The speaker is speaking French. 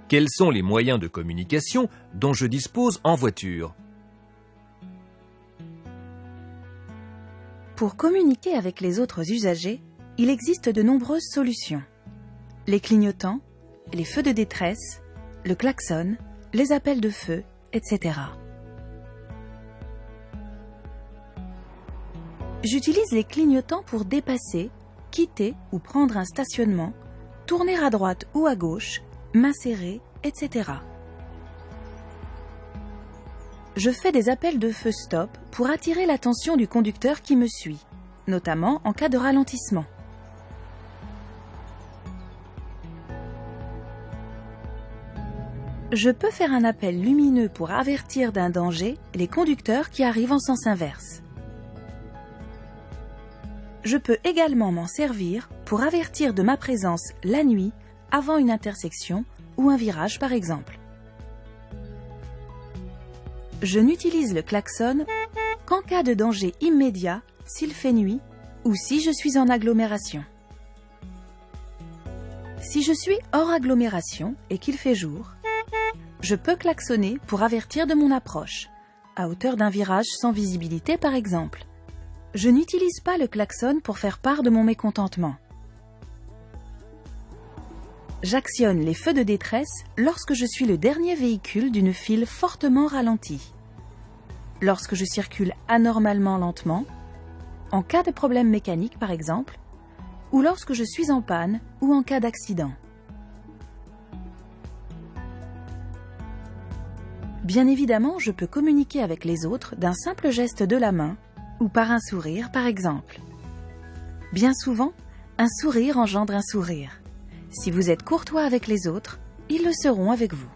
Quels sont les moyens de communication dont je dispose en voiture? Pour communiquer avec les autres usagers, il existe de nombreuses solutions. Les clignotants, les feux de détresse, le klaxon, les appels de feu, etc. J'utilise les clignotants pour dépasser, quitter ou prendre un stationnement, tourner à droite ou à gauche, m'insérer, etc. Je fais des appels de feu stop pour attirer l'attention du conducteur qui me suit, notamment en cas de ralentissement. Je peux faire un appel lumineux pour avertir d'un danger les conducteurs qui arrivent en sens inverse. Je peux également m'en servir pour avertir de ma présence la nuit, avant une intersection ou un virage par exemple. Je n'utilise le klaxon qu'en cas de danger immédiat, s'il fait nuit ou si je suis en agglomération. Si je suis hors agglomération et qu'il fait jour, je peux klaxonner pour avertir de mon approche, à hauteur d'un virage sans visibilité par exemple. Je n'utilise pas le klaxon pour faire part de mon mécontentement. J'actionne les feux de détresse lorsque je suis le dernier véhicule d'une file fortement ralentie, lorsque je circule anormalement lentement, en cas de problème mécanique par exemple, ou lorsque je suis en panne ou en cas d'accident. Bien évidemment, je peux communiquer avec les autres d'un simple geste de la main ou par un sourire par exemple. Bien souvent, un sourire engendre un sourire. Si vous êtes courtois avec les autres, ils le seront avec vous.